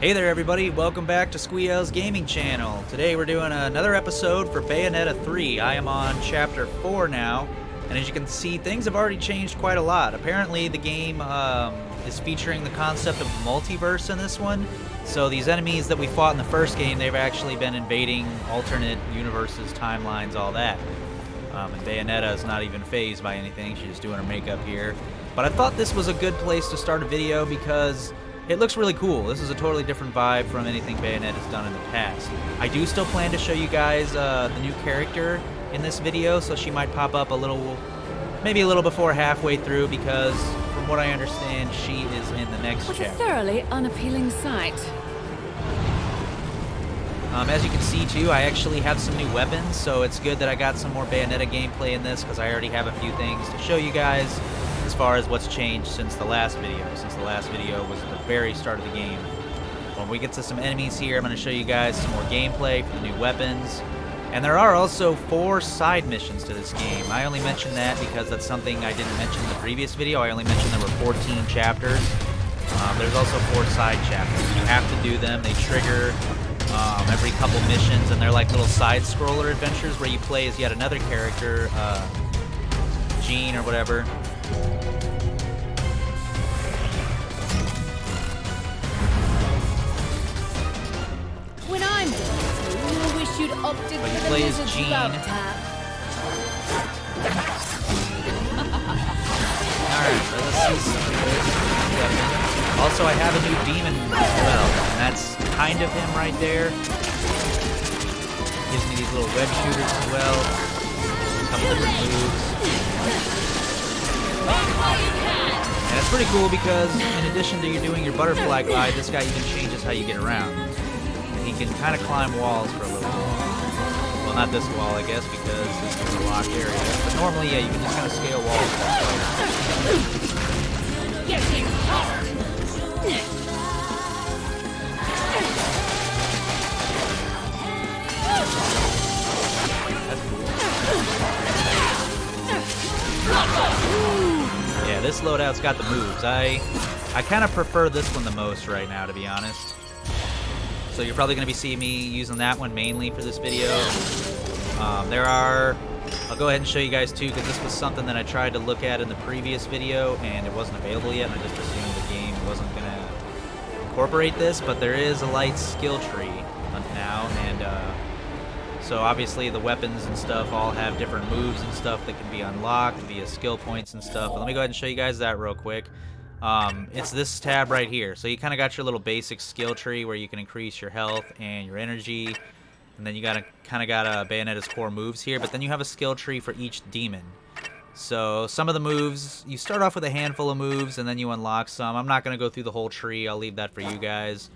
Hey there everybody, welcome back to Squee-El's gaming channel. Today we're doing another episode for Bayonetta 3. I am on chapter 4 now, and as you can see, things have already changed quite a lot. Apparently the game is featuring the concept of multiverse in this one. So these enemies that we fought in the first game, they've actually been invading alternate universes, timelines, all that. And Bayonetta is not even fazed by anything, she's just doing her makeup here. But I thought this was a good place to start a video because it looks really cool. This is a totally different vibe from anything Bayonetta has done in the past. I do still plan to show you guys the new character in this video, so she might pop up a little, maybe a little before halfway through, because from what I understand, she is in the next chapter. What a thoroughly unappealing sight. As you can see too, I actually have some new weapons, so it's good that I got some more Bayonetta gameplay in this, because I already have a few things to show you guys as far as what's changed since the last video. Since the last video was at the very start of the game. When we get to some enemies here, I'm going to show you guys some more gameplay for the new weapons. And there are also 4 side missions to this game. I only mentioned that because that's something I didn't mention in the previous video. I only mentioned there were 14 chapters. There's also 4 side chapters. You have to do them. They trigger every couple missions, and they're like little side-scroller adventures where you play as yet another character, Jean or whatever. When I'm done, you'll wish you'd opted But he for the plays lizard's Jean. love tap. Alright, so let's see some weapons. Also, I have a new demon as well, and that's kind of him right there. Gives me these little web shooters as well. A couple different moves. And it's pretty cool because in addition to you doing your butterfly glide, this guy even changes how you get around. And he can kind of climb walls for a little bit. Well, not this wall, I guess, because this is a locked area. But normally, yeah, you can just kind of scale walls. That's cool. Yeah, this loadout's got the moves. I kind of prefer this one the most right now, to be honest. So you're probably going to be seeing me using that one mainly for this video. I'll go ahead and show you guys too, because this was something that I tried to look at in the previous video and it wasn't available yet, and I just assumed the game wasn't going to incorporate this, but there is a light skill tree now, and so obviously the weapons and stuff all have different moves and stuff that can be unlocked via skill points and stuff. But let me go ahead and show you guys that real quick. It's this tab right here. So you kind of got your little basic skill tree where you can increase your health and your energy, and then you kind of got Bayonetta's core moves here, but then you have a skill tree for each demon. So some of the moves, you start off with a handful of moves and then you unlock some. I'm not going to go through the whole tree. I'll leave that for you guys.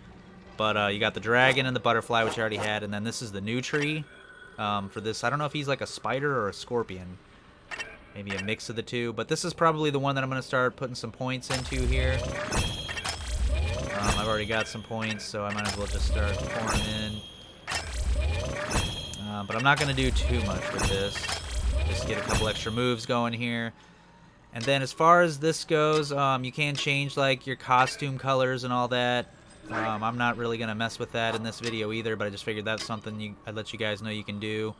But you got the dragon and the butterfly, which I already had, and then this is the new tree for this. I don't know if he's like a spider or a scorpion. Maybe a mix of the two, but this is probably the one that I'm going to start putting some points into here. I've already got some points, so I might as well just start pouring in. But I'm not going to do too much with this. Just get a couple extra moves going here. And then as far as this goes, you can change like your costume colors and all that. I'm not really going to mess with that in this video either, but I just figured that's something I'd let you guys know you can do.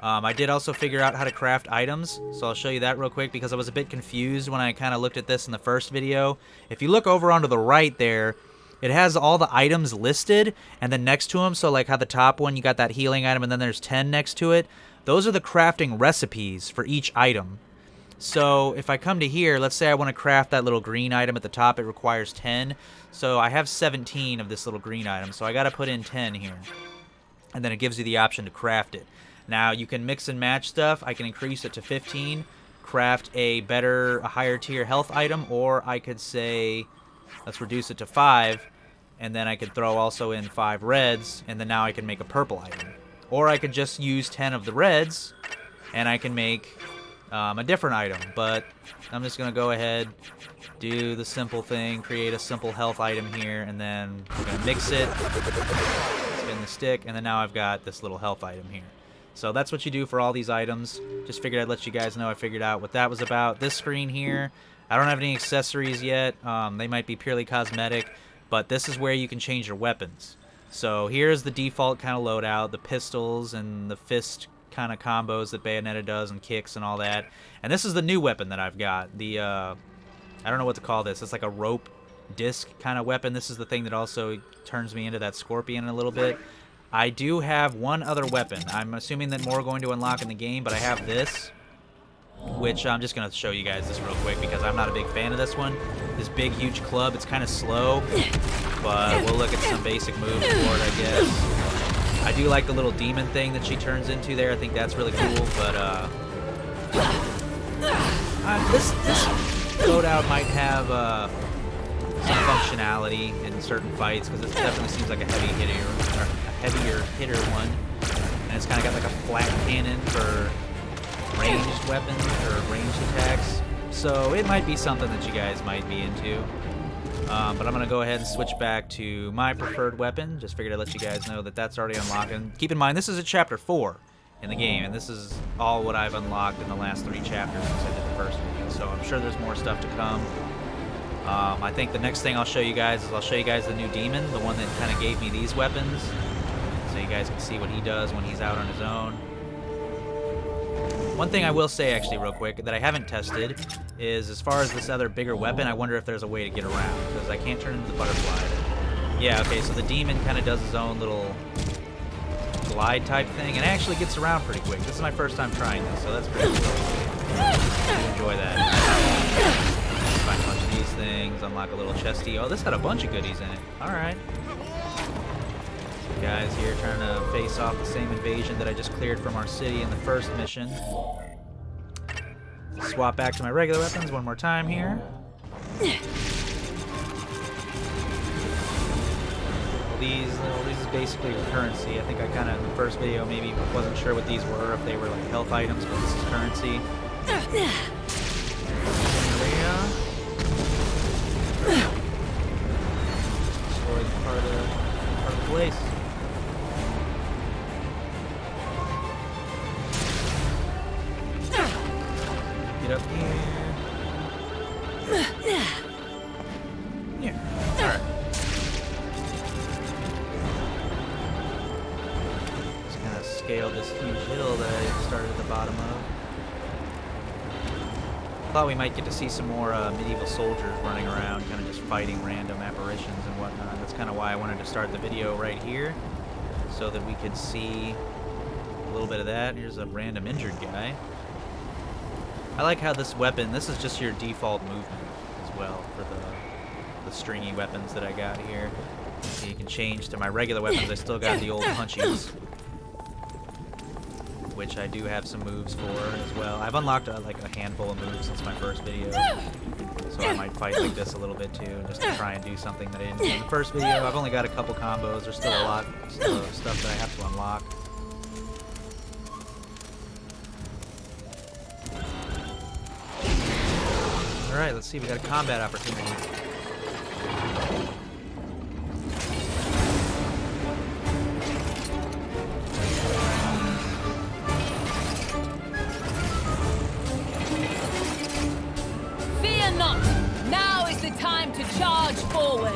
I did also figure out how to craft items, so I'll show you that real quick because I was a bit confused when I kind of looked at this in the first video. If you look over onto the right there, it has all the items listed, and then next to them, so like how the top one, you got that healing item, and then there's 10 next to it. Those are the crafting recipes for each item. So if I come to here, let's say I want to craft that little green item at the top, it requires 10. So I have 17 of this little green item, so I got to put in 10 here. And then it gives you the option to craft it. Now you can mix and match stuff. I can increase it to 15, craft a higher tier health item, or I could say, let's reduce it to 5, and then I could throw also in 5 reds, and then now I can make a purple item. Or I could just use 10 of the reds, and I can make a different item. But I'm just going to go ahead, do the simple thing, create a simple health item here, and then we're going to mix it, spin the stick, and then now I've got this little health item here. So that's what you do for all these items. Just figured I'd let you guys know I figured out what that was about. This screen here, I don't have any accessories yet. They might be purely cosmetic, but this is where you can change your weapons. So here's the default kind of loadout, the pistols and the fist kind of combos that Bayonetta does and kicks and all that. And this is the new weapon that I've got. The, I don't know what to call this. It's like a rope disc kind of weapon. This is the thing that also turns me into that scorpion in a little bit. I do have one other weapon. I'm assuming that more are going to unlock in the game, but I have this, which I'm just going to show you guys this real quick because I'm not a big fan of this one. This big, huge club, it's kind of slow, but we'll look at some basic moves for it, I guess. I do like the little demon thing that she turns into there. I think that's really cool, but this loadout might have some functionality in certain fights because this definitely seems like a heavier hitter one, and it's kind of got like a flat cannon for ranged weapons or ranged attacks, so it might be something that you guys might be into. But I'm gonna go ahead and switch back to my preferred weapon. Just figured I'd let you guys know that that's already unlocked. And keep in mind, this is a chapter 4 in the game, and this is all what I've unlocked in the last 3 chapters since I did the first video. So I'm sure there's more stuff to come. I think the next thing I'll show you guys is I'll show you guys the new demon, the one that kind of gave me these weapons, so you guys can see what he does when he's out on his own. One thing I will say actually real quick that I haven't tested is as far as this other bigger weapon, I wonder if there's a way to get around because I can't turn into the butterfly. Yeah, okay, so the demon kind of does his own little glide type thing and actually gets around pretty quick. This is my first time trying this, so that's pretty cool. I enjoy that. Find a bunch of these things, unlock a little chesty. Oh, this had a bunch of goodies in it. Alright. Guys here trying to face off the same invasion that I just cleared from our city in the first mission. Swap back to my regular weapons one more time here. These is basically currency. I think I kind of in the first video maybe wasn't sure what these were, if they were like health items, but this is currency. Destroy part of the place. Get up here. Here. Alright. Just kind of scale this huge hill that I started at the bottom of. Thought we might get to see some more medieval soldiers running around, kind of just fighting random apparitions and whatnot. That's kind of why I wanted to start the video right here, so that we could see a little bit of that. Here's a random injured guy. I like how this weapon, this is just your default movement as well for the stringy weapons that I got here. So you can change to my regular weapons. I still got the old punchies, which I do have some moves for as well. I've unlocked like a handful of moves since my first video, so I might fight like this a little bit too, just to try and do something that I didn't do in the first video. I've only got a couple combos. There's still a lot of stuff that I have to unlock. Alright, let's see, we got a combat opportunity. Fear not! Now is the time to charge forward!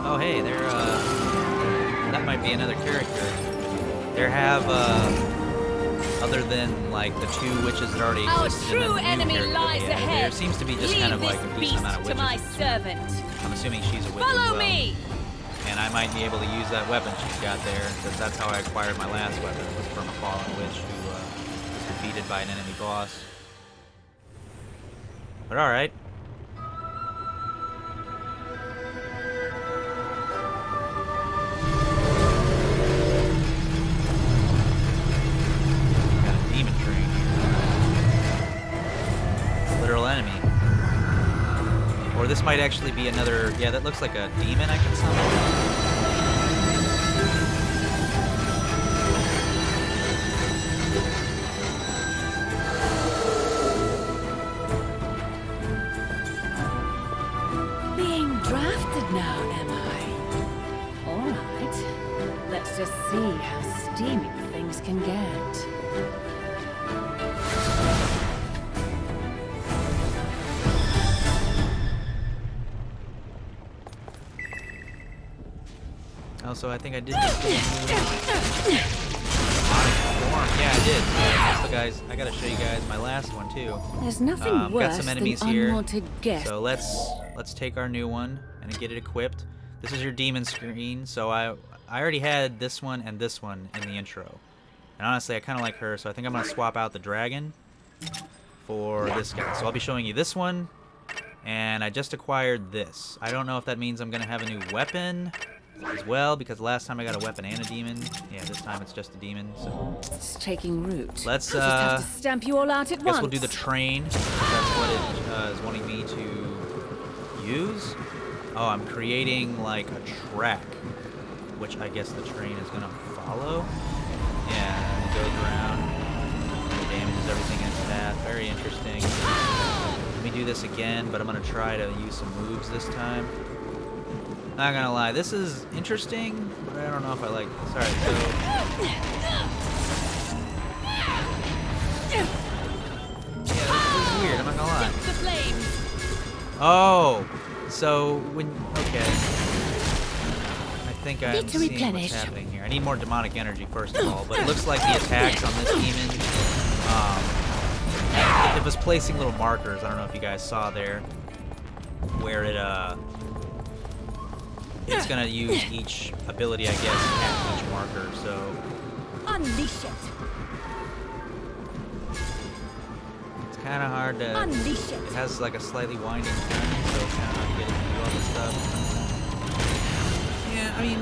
Oh hey, that might be another character. There have, other than like the 2 witches that already existed, Our true enemy lies ahead. there seems to be just Leave kind of like a this decent amount of beast to witches. my servant. I'm assuming she's a witch Follow as well. me! And I might be able to use that weapon she's got there, because that's how I acquired my last weapon, was from a fallen witch who was defeated by an enemy boss. But alright. Got a demon train here. Literal enemy. Or this might actually be another... Yeah, that looks like a demon I can summon. Being drafted now, am I? All right. Let's just see how steamy things can get. Also, I think I did this little move. Yeah, I did. So, guys, I gotta show you guys my last one too. There's nothing Got worse some than enemies here. unwanted guests. So let's take our new one and get it equipped. This is your demon screen. So I already had this one and this one in the intro. And honestly, I kind of like her, so I think I'm gonna swap out the dragon for this guy. So I'll be showing you this one, and I just acquired this. I don't know if that means I'm gonna have a new weapon as well, because last time I got a weapon and a demon. Yeah, this time it's just a demon. So It's taking root. let's I'll just have to stamp you all out at guess once. we'll do the train. If that's what it is wanting me to use. Oh, I'm creating like a track, which I guess the train is gonna follow. Yeah, it goes around, it damages everything in its path. Very interesting. Let me do this again, but I'm gonna try to use some moves this time. Not gonna lie, this is interesting, but I don't know if I like this. Alright, so yeah, this is weird, I'm not gonna lie. Oh, so when okay. I think I'm seeing what's happening here. I need more demonic energy first of all, but it looks like the attacks on this demon, it was placing little markers. I don't know if you guys saw there, where it's gonna use each ability, I guess, at each marker. So Unleash it. it's kind of hard to. Unleash it. It has like a slightly winding turn, so it's kind of hard to get it to do all this stuff. Yeah, I mean,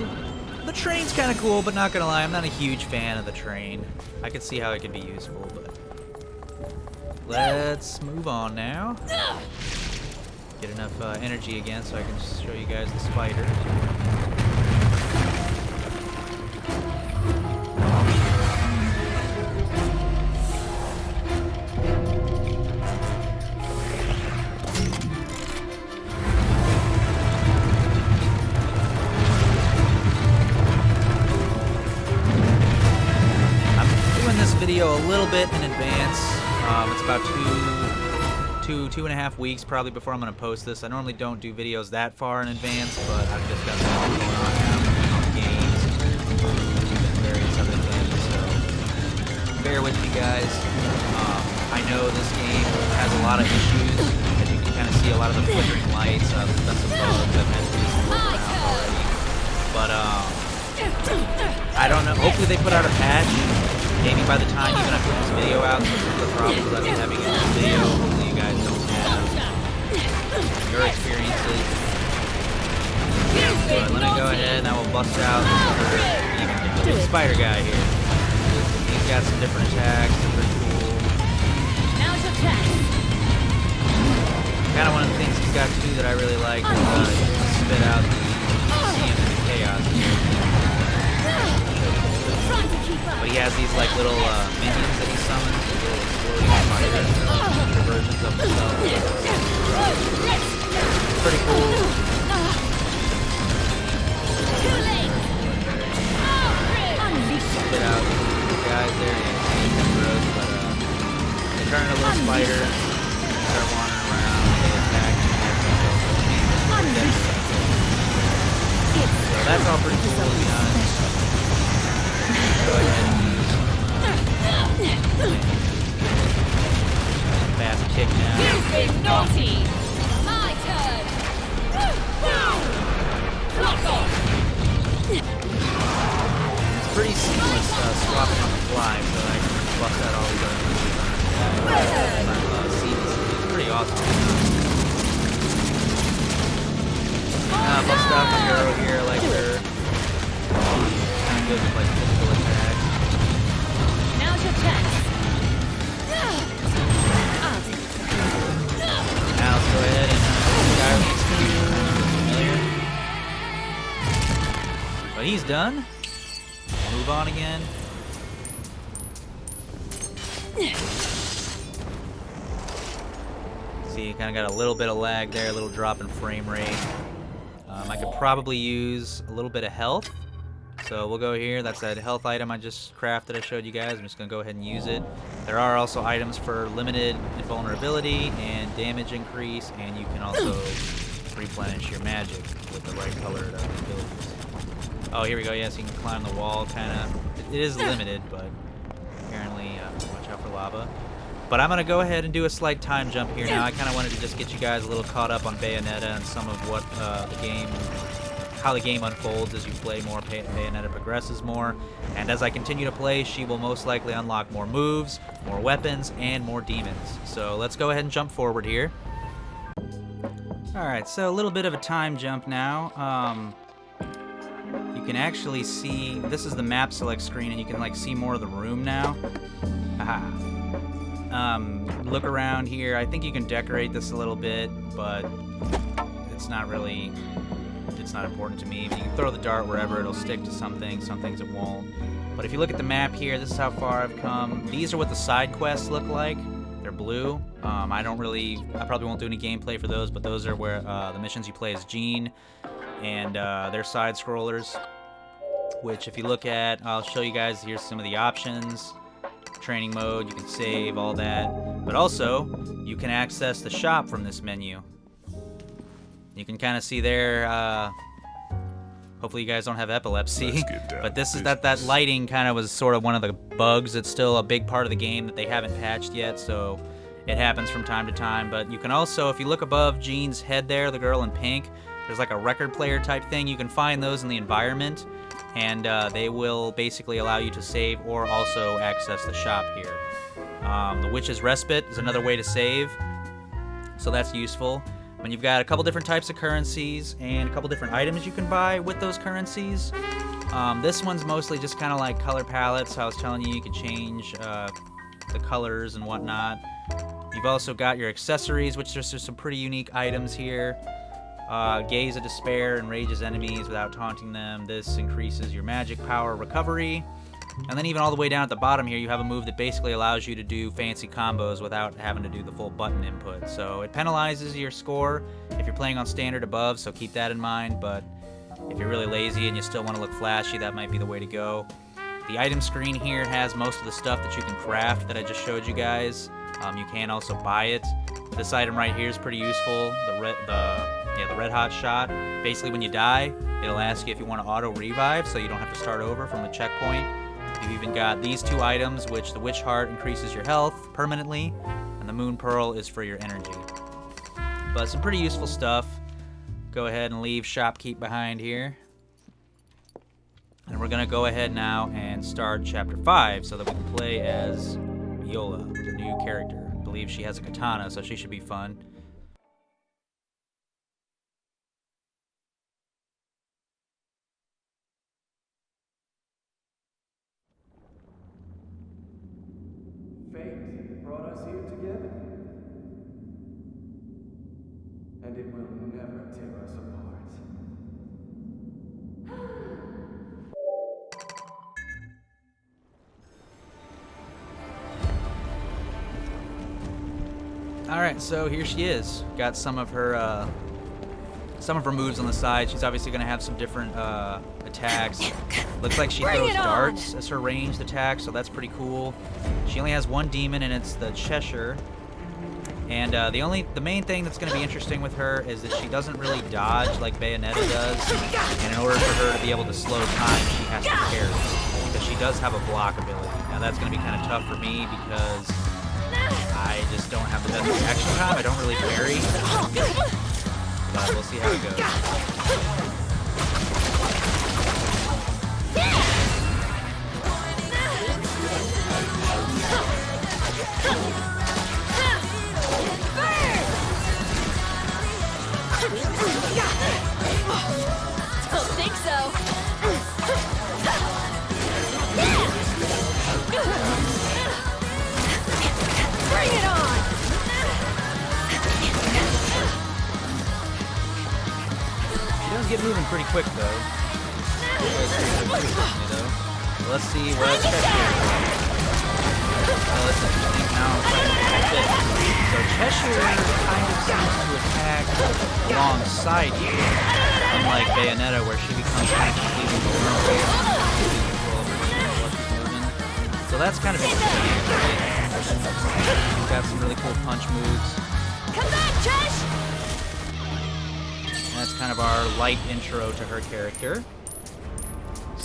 the train's kind of cool, but not gonna lie, I'm not a huge fan of the train. I can see how it could be useful, but let's move on now. Get enough energy again so I can show you guys the spider. Video a little bit in advance. It's about two and a half weeks probably before I'm going to post this. I normally don't do videos that far in advance, but I've just got something going on now on games and various other things, so bear with me, guys. I know this game has a lot of issues. As you can kind of see, a lot of the flickering lights, there's been some bugs I've had to work around already. But I don't know. Hopefully they put out a patch. Maybe by the time even I put this video out, some of the problems that I'm having in this video, hopefully you guys don't have your experiences. So let me go ahead and I will bust out the big spider guy here. He's got some different attacks, they're pretty cool. Now's your chance. Kind of one of the things he's got too that I really like is spit out the CM and the chaos here. But he has these like little minions that he summons, these little exploding spiders, future versions of himself. Pretty cool. Get out these guys there, yeah, kind of gross, but they turn into little spiders, start wandering around, they attack, so that's all pretty cool to be honest. Go ahead and fast kick now. You've been naughty. My turn. Block off. It's pretty seamless swapping on the fly, so I can bust out all these other seamlessly. It's pretty awesome. Bust out the arrow here like her. Kind of good with like physical attacks. Now's your chance. Now let's go ahead and familiar. But he's done. Move on again. See, you kind of got a little bit of lag there, a little drop in frame rate. I could probably use a little bit of health. So we'll go here. That's that health item I just crafted. I showed you guys. I'm just going to go ahead and use it. There are also items for limited invulnerability and damage increase, and you can also replenish your magic with the right colored abilities. Oh, here we go. Yes, you can climb the wall, kind of. It is limited, but apparently, watch out for lava. But I'm going to go ahead and do a slight time jump here now. I kind of wanted to just get you guys a little caught up on Bayonetta and some of what how the game unfolds as you play more, Bayonetta progresses more. And as I continue to play, she will most likely unlock more moves, more weapons, and more demons. So let's go ahead and jump forward here. Alright, so a little bit of a time jump now. You can actually see, this is the map select screen, and you can like see more of the room now. Haha. Look around here. I think you can decorate this a little bit, but it's not important to me. You can throw the dart wherever, it'll stick to something, some things it won't. But if you look at the map here, this is how far I've come. These are what the side quests look like. They're blue. I probably won't do any gameplay for those, but those are where the missions you play as Jean, and they're side scrollers, which if you look at, I'll show you guys, here's some of the options. Training mode, you can save, all that. But also, you can access the shop from this menu. You can kind of see there, hopefully you guys don't have epilepsy, but this is that lighting kind of was sort of one of the bugs. It's still a big part of the game that they haven't patched yet, so it happens from time to time. But you can also, if you look above Jean's head there, the girl in pink, there's like a record player type thing. You can find those in the environment, and they will basically allow you to save or also access the shop here. The Witch's Respite is another way to save, so that's useful. When you've got a couple different types of currencies and a couple different items you can buy with those currencies. This one's mostly just kind of like color palettes. I was telling you, you can change the colors and whatnot. You've also got your accessories, which there's some pretty unique items here. Gaze of Despair enrages enemies without taunting them. This increases your magic power recovery. And then even all the way down at the bottom here, you have a move that basically allows you to do fancy combos without having to do the full button input. So it penalizes your score if you're playing on standard above, so keep that in mind. But if you're really lazy and you still want to look flashy, that might be the way to go. The item screen here has most of the stuff that you can craft that I just showed you guys. You can also buy it. This item right here is pretty useful. The red hot shot. Basically, when you die, it'll ask you if you want to auto revive, so you don't have to start over from a checkpoint. You've even got these two items, which the Witch Heart increases your health permanently, and the Moon Pearl is for your energy. But some pretty useful stuff. Go ahead and leave Shopkeep behind here. And we're going to go ahead now and start Chapter 5 so that we can play as Viola, the new character. I believe she has a katana, so she should be fun. Fate brought us here together, and it will never tear us apart. Alright, so here she is. Got some of her moves on the side. She's obviously going to have some different attacks. Looks like she throws darts as her ranged attack, so that's pretty cool. She only has one demon, and it's the Cheshire. And the main thing that's going to be interesting with her is that she doesn't really dodge like Bayonetta does. And in order for her to be able to slow time, she has to parry, because she does have a block ability. Now that's going to be kind of tough for me because I just don't have the best reaction time. I don't really parry. But we'll see how it goes. Don't think so. Bring it on! She does get moving pretty quick, though. Let's see what Cheshire. Oh, that's interesting. Now, so Cheshire kind of seems to attack alongside you, unlike Bayonetta, where she becomes kind of completely vulnerable. So that's kind of interesting. She's got some really cool punch moves. Come back, Chesh! That's kind of our light intro to her character.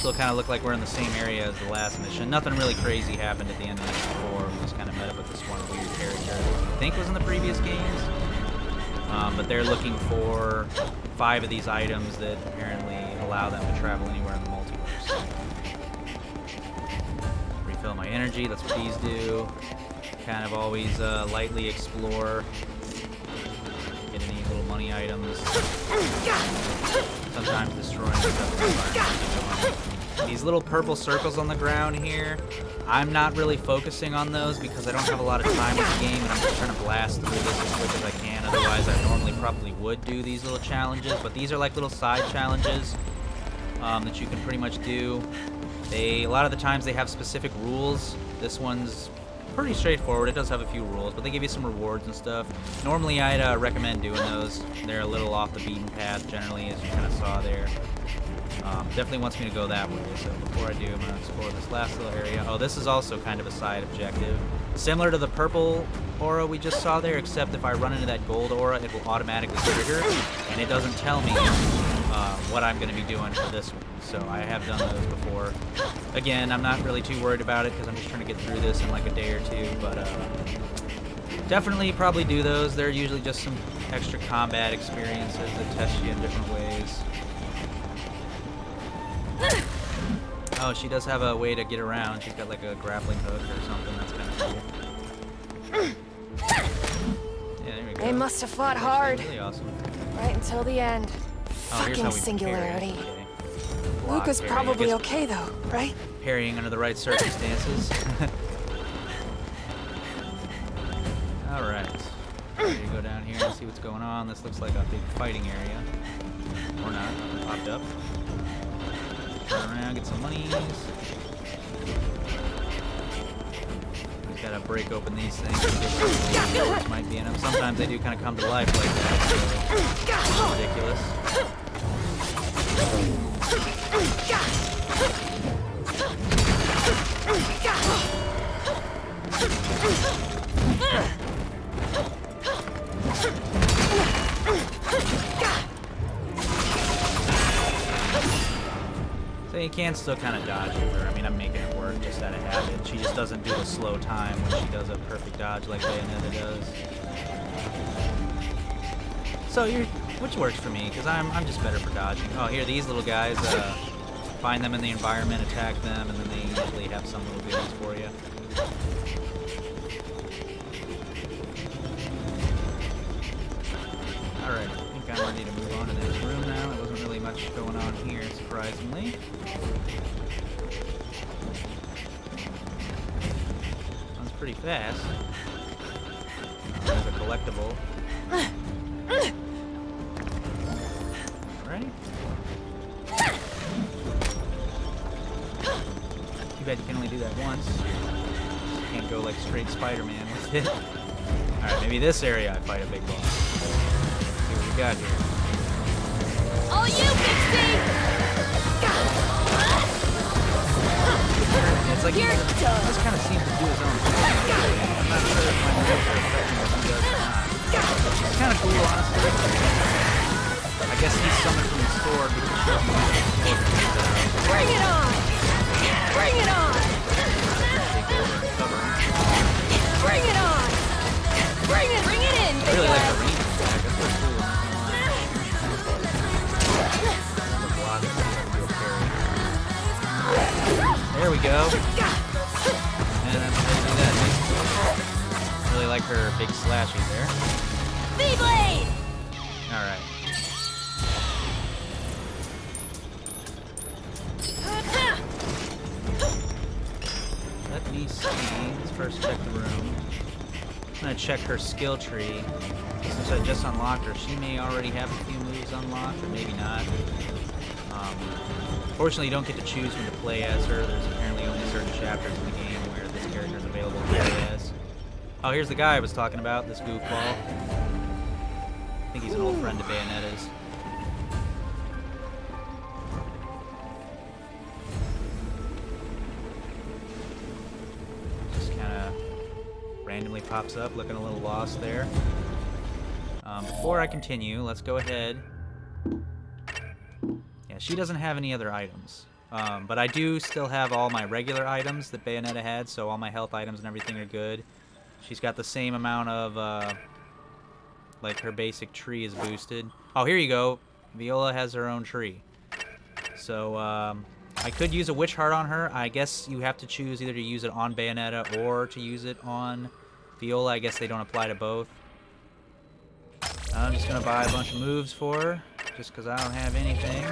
Still kind of look like we're in the same area as the last mission. Nothing really crazy happened at the end of mission 4. We just kind of met up with this one weird character I think was in the previous games. But they're looking for 5 of these items that apparently allow them to travel anywhere in the multiverse. Refill my energy, that's what these do. Kind of always lightly explore. Get any little money items. Sometimes destroying stuff in the environment. These little purple circles on the ground here, I'm not really focusing on those because I don't have a lot of time with the game and I'm just trying to blast through this as quick as I can. Otherwise, I normally probably would do these little challenges, but these are like little side challenges that you can pretty much do. A lot of the times they have specific rules. This one's pretty straightforward. It does have a few rules, but they give you some rewards and stuff. Normally, I'd recommend doing those. They're a little off the beaten path, generally, as you kind of saw there. Definitely wants me to go that way, so before I do, I'm going to explore this last little area. Oh, this is also kind of a side objective. Similar to the purple aura we just saw there, except if I run into that gold aura, it will automatically trigger, and it doesn't tell me what I'm going to be doing for this one. So I have done those before. Again, I'm not really too worried about it because I'm just trying to get through this in like a day or two, but definitely probably do those. They're usually just some extra combat experiences that test you in different ways. Oh, she does have a way to get around. She's got like a grappling hook or something. That's kind of cool. Yeah, there we go. They must have fought hard. Really awesome. Right until the end. Oh, here's how Fucking we singularity. parry. Okay. Luca's Block parry. I probably guess okay though, right? parrying under the right circumstances. Alright. Ready to go down here and see what's going on. This looks like a big fighting area. Or not. Nothing popped up. Turn around, get some monies. Just gotta break open these things and get what might be in them. Sometimes they do kind of come to life like that, so it's ridiculous. So you can still kind of dodge with her. I mean, I'm making it work just out of habit. She just doesn't do a slow time when she does a perfect dodge like Bayonetta does. So which works for me, because I'm just better for dodging. Oh, here, these little guys, find them in the environment, attack them, and then they usually have some little goodies for you. Alright, I think I'm ready to move on to this room now. There wasn't really much going on here, surprisingly. Runs pretty fast. There's a collectible. Right? Too bad you can only do that once. You can't go like straight Spider-Man with it. Alright, maybe this area I fight a big boss. See what we got here. All you, Pixie! It's like he just kind of seems to do his own thing. I'm not sure if my moves are affecting what he does or not. It's kind of cool, honestly. I guess he's summoned from the sword because she doesn't want to Bring it on! Bring it on! take over and cover him. Bring it on! Bring it in, I really like the range attack. That's so cool. There we go. And that's how you do that. Really like her big slashy there. V-Blade! Alright. Let me see. Let's first check the room. I'm gonna check her skill tree. Since I just unlocked her, she may already have a few moves unlocked, or maybe not. Fortunately, you don't get to choose when to play as her. There's apparently only certain chapters in the game where this character is available to play as. Oh, here's the guy I was talking about, this goofball. I think he's an old friend of Bayonetta's. Just kind of randomly pops up, looking a little lost there. Before I continue, let's go ahead. Yeah, she doesn't have any other items. But I do still have all my regular items that Bayonetta had, so all my health items and everything are good. She's got the same amount of, like, her basic tree is boosted. Oh, here you go. Viola has her own tree. So, I could use a Witch Heart on her. I guess you have to choose either to use it on Bayonetta or to use it on Viola. I guess they don't apply to both. I'm just going to buy a bunch of moves for her, just because I don't have anything.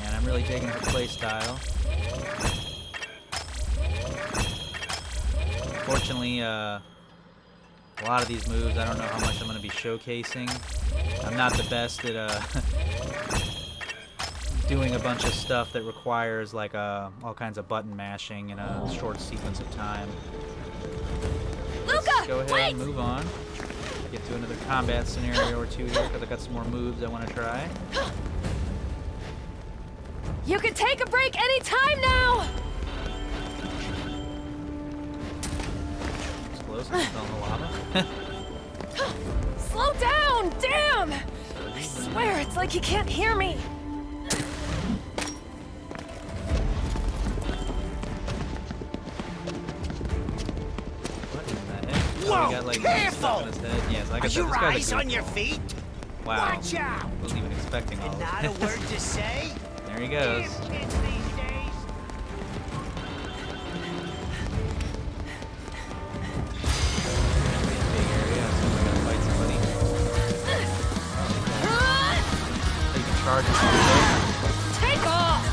And I'm really digging her playstyle. Unfortunately, a lot of these moves, I don't know how much I'm going to be showcasing. I'm not the best at doing a bunch of stuff that requires like all kinds of button mashing in a short sequence of time. Let's go ahead and move on. Get to another combat scenario or two here because I got some more moves I want to try. You can take a break anytime now! Explosives fell in the lava. Slow down! Damn! I swear, it's like he can't hear me. What in the heck? Whoa, Oh, he got, like, stuff in his head. Yes, like I said, you this guy's a rise on your goofball. feet? Wow. Watch out! Wasn't even expecting all And of not a this. word to say? There he goes. Kids these days. Big area. So we're gonna fight somebody. So you can charge him. Take off!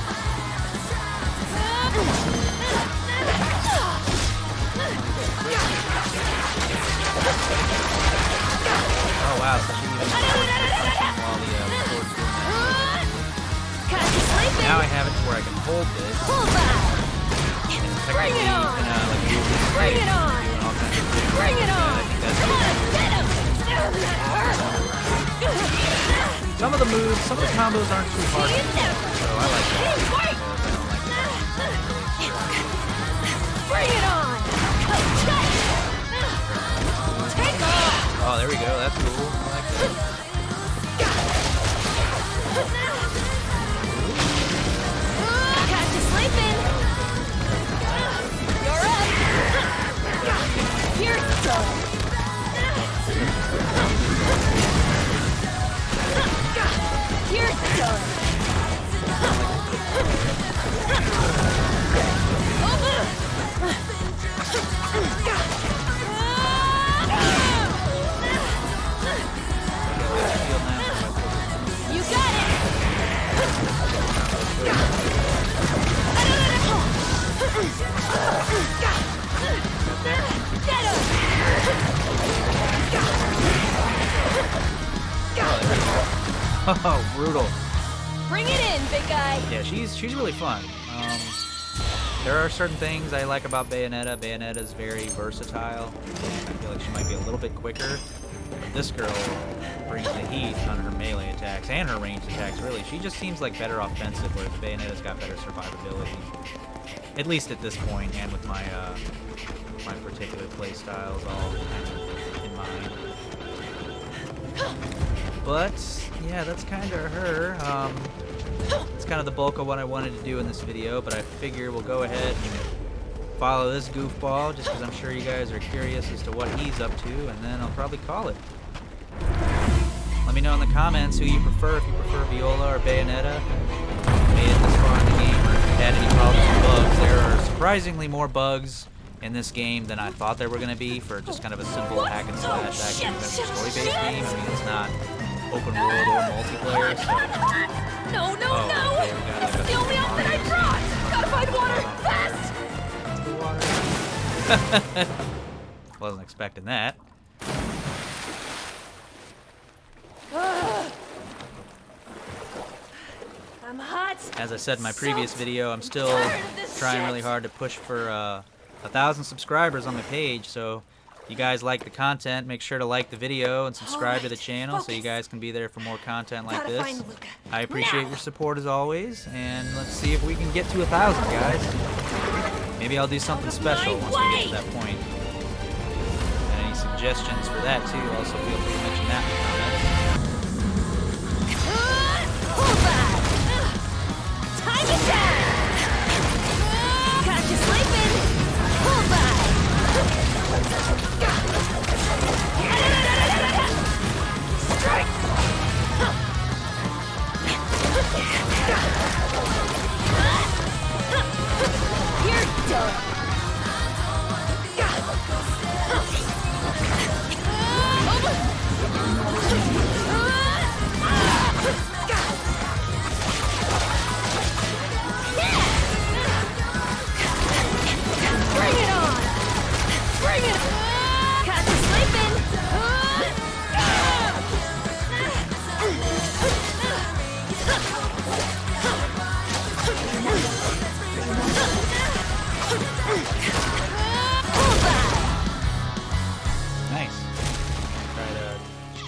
Oh wow, so she even while the sword's doing that. Catch you sleeping! Now I have it to where I can hold this. Pull back! And Bring technically it on! you can like move this Bring way, it on! doing all kinds of things. Bring it on! I think that's Come it. on, get him! That hurt! Some of the moves, some of the combos aren't too hard to do, so I like that. Hey, wait! I don't like it. Bring it on! Take off! Oh, there we go. That's cool. I like that. Catch you sleeping! You're up! You're done! You're done! You got it! Get him! Oh, brutal. Bring it in, big guy! Yeah, she's really fun. There are certain things I like about Bayonetta. Bayonetta's very versatile, and I feel like she might be a little bit quicker. But this girl brings the heat on her melee attacks and her ranged attacks, really. She just seems like better offensive, whereas Bayonetta's got better survivability. At least at this point, and with my my particular play styles all kind of in mind. But yeah, that's kind of her. It's kind of the bulk of what I wanted to do in this video, but I figure we'll go ahead and follow this goofball just because I'm sure you guys are curious as to what he's up to, and then I'll probably call it. Let me know in the comments who you prefer, if you prefer Viola or Bayonetta. Made it this far in the game, or if you had any problems with bugs. There are surprisingly more bugs in this game than I thought there were going to be for just kind of a simple hack and slash action adventure story-based game. I mean, it's not open world or multiplayer, so... No, no, Oh, no! okay, we got This is the only outfit I brought! Gotta find water! Fast! Wasn't expecting that. I'm hot! As I said in my previous video, I'm still tired of this trying shit. really hard to push for 1,000 subscribers on my page, so if you guys like the content, make sure to like the video and subscribe to the Alright, channel so you focus. guys can be there for more content like Gotta this. find Luca. I appreciate Now. your support as always, and let's see if we can get to 1,000, guys. Maybe I'll do something Out of special my once we get to way. that point. And any suggestions for that too, also feel free to mention that in the comments. Hold that!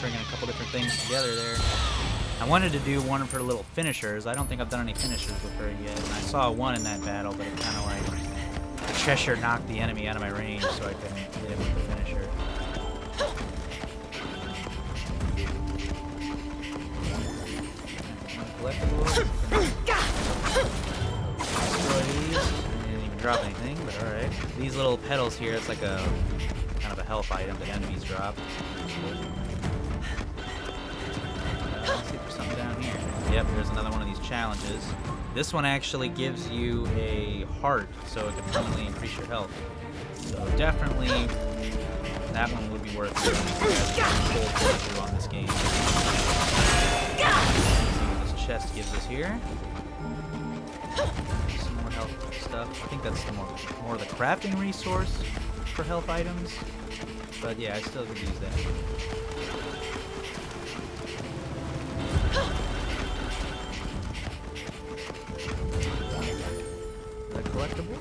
bringing a couple different things together there. I wanted to do one of her little finishers. I don't think I've done any finishers with her yet. And I saw one in that battle, but it kind of like Cheshire knocked the enemy out of my range, so I couldn't hit him with the finisher. Collectibles. Destroy these. I didn't even drop anything, but alright. These little petals here, it's like a kind of a health item that enemies drop. Let's see if there's something down here. Yep, there's another one of these challenges. This one actually gives you a heart, so it can permanently increase your health. So definitely, that one would be worth doing full playthrough on this game. Let's see what this chest gives us here. Some more health stuff. I think that's the more of the crafting resource for health items. But yeah, I still could use that. Collectible.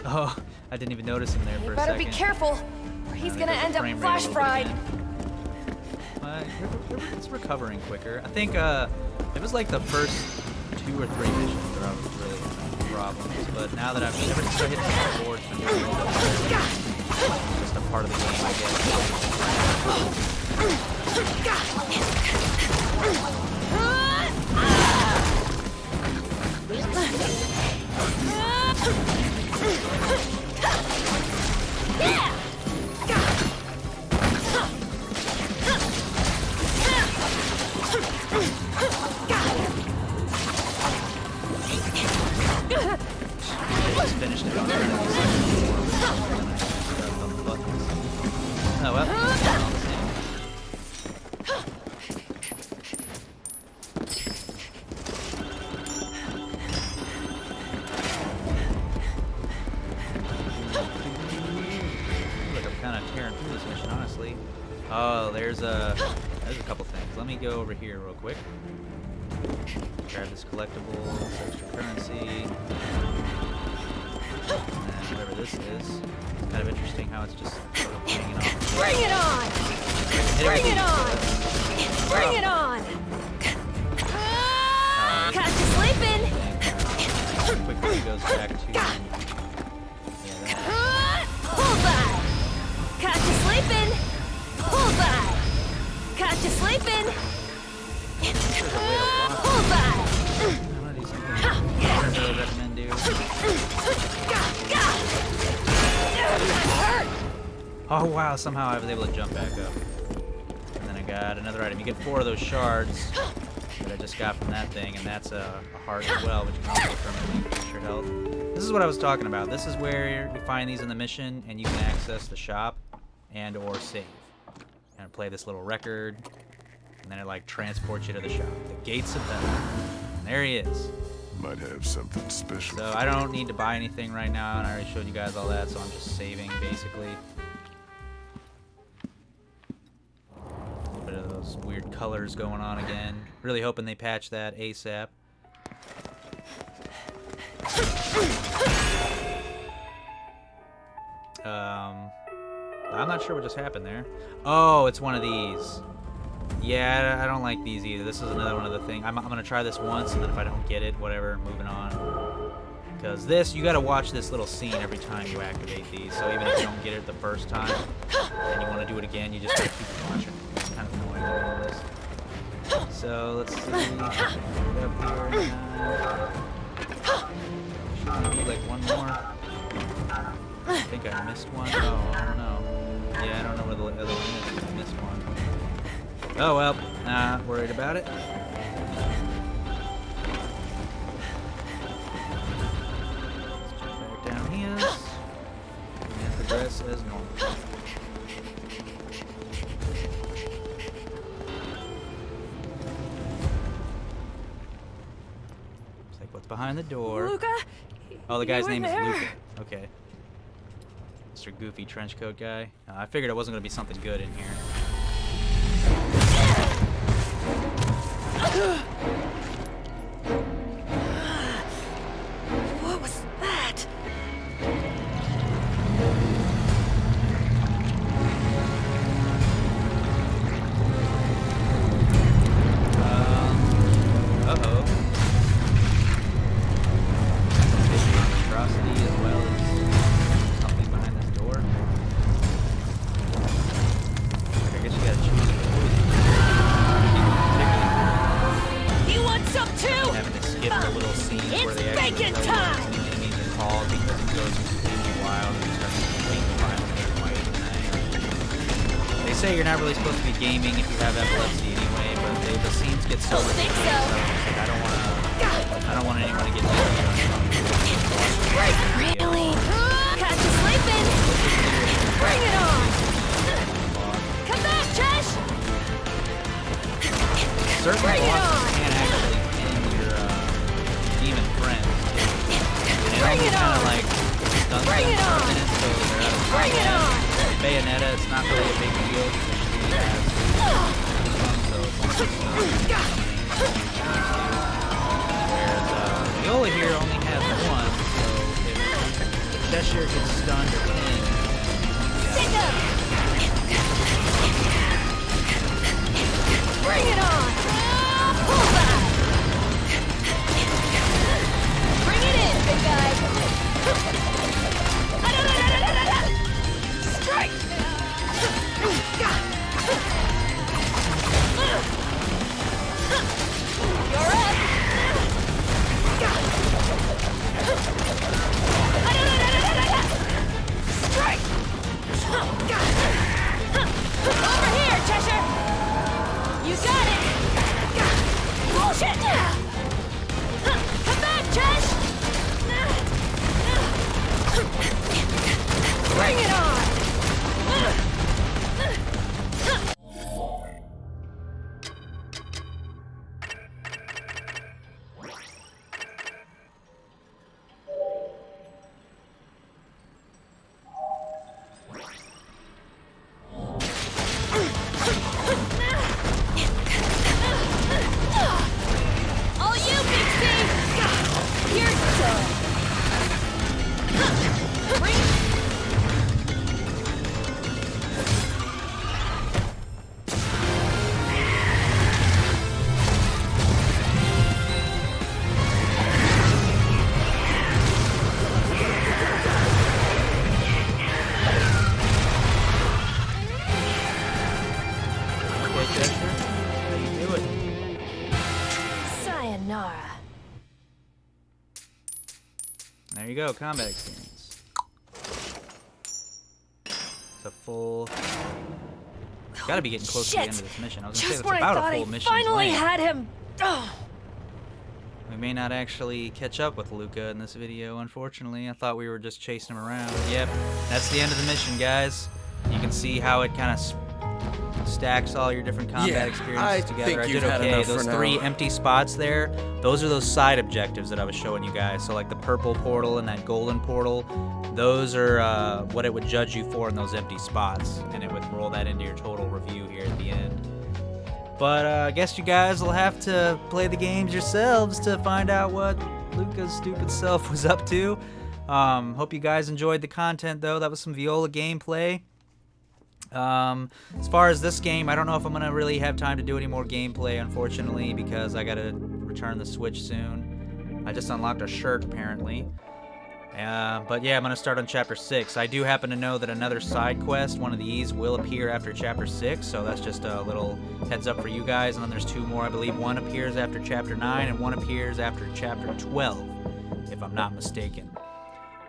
Oh, I didn't even notice him there for a second. You better be careful, or he's gonna end up flash fried. It's recovering quicker. I think it was like the first 2 or 3 missions where I was really having problems, but now that I've never started hitting the board, it's been just a part of the game, I guess. Just finished it already. Oh well. Oh, there's a couple things. Let me go over here real quick. Grab this collectible, extra currency, and then whatever this is. It's kind of interesting how it's just sort of hanging off. Bring it on! Bring it on! Bring it on! Catch you sleeping! Quickly goes back to that. Hold that! Catch you sleeping! Hold that! Catch you sleeping! Hold that! I really recommend do. Oh wow, somehow I was able to jump back up. And then I got another item. You get 4 of those shards that I just got from that thing, and that's a heart as well, which can also permanently increase your health. This is what I was talking about. This is where you find these in the mission, and you can access the shop and or save. And play this little record, and then it like transports you to the shop. The gates of heaven. And there he is. Might have something special. So I don't need to buy anything right now, and I already showed you guys all that, so I'm just saving basically. A little bit of those weird colors going on again. Really hoping they patch that ASAP. I'm not sure what just happened there. Oh, it's one of these. Yeah, I don't like these either. This is another one of the things. I'm going to try this once, and then if I don't get it, whatever, moving on. Because this, you got to watch this little scene every time you activate these. So even if you don't get it the first time, and you want to do it again, you just got to keep watching. It's kind of annoying doing all this. So, let's see. Get up here. Should we need like one more? I think I missed one. Oh, I don't know. Yeah, I don't know where the other one is. I missed one. Oh well, not worried about it. Let's jump back down here and progress as normal. It's like what's behind the door. Luca? Oh, the guy's You were name is there. Luca. Okay. Mr. Goofy trench coat guy. I figured it wasn't going to be something good in here. What was that? say you're not really supposed to be gaming if you have epilepsy anyway, but the scenes get so Don't think ridiculous. so. I was just like, I don't want anyone to get dizzy or Really? Catch you sleeping! Bring it on! Come back, Trish! Certain Bring it bosses on! can actually end your demon friends. And it Bring only it kind of on! like stuns Bring them it for a on! minute, so they're out of Bring it combat. on! Bayonetta, it's not really a big deal because she has so it's only stunned. Whereas Viola here only has one, so if Cheshire gets stunned or pinned, Stick up! Bring it on! Pull back! Bring it in, big guy! Strike! You're up! Strike! Over here, Cheshire! You got it! Bullshit! Come back, Chesh! Bring it on! All you, Big Steve! You're done! Bring okay, Cheshire, how you doing? Sayonara. There you go, combat experience. It's a full. Gotta be getting close to the end of this mission. I was gonna say Just that's when I about thought a full I mission. finally had him. Oh. We may not actually catch up with Luca in this video, unfortunately. I thought we were just chasing him around. Yep, that's the end of the mission, guys. You can see how it kind of stacks all your different combat experiences together. think I you've did had okay. enough Those for three now. empty spots there, those are those side objectives that I was showing you guys. So like the purple portal and that golden portal, those are what it would judge you for in those empty spots, and it would roll that into your total review here at the end. But I guess you guys will have to play the games yourselves to find out what Luca's stupid self was up to. Hope you guys enjoyed the content, though. That was some Viola gameplay. As far as this game, I don't know if I'm going to really have time to do any more gameplay, unfortunately, because I got to return the Switch soon. I just unlocked a shirt, apparently. But yeah, I'm going to start on Chapter 6. I do happen to know that another side quest, one of these, will appear after Chapter 6, so that's just a little heads up for you guys. And then there's two more. I believe one appears after Chapter 9 and one appears after Chapter 12, if I'm not mistaken.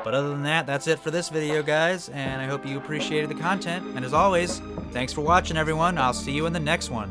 But other than that, that's it for this video, guys, and I hope you appreciated the content. And as always, thanks for watching, everyone. I'll see you in the next one.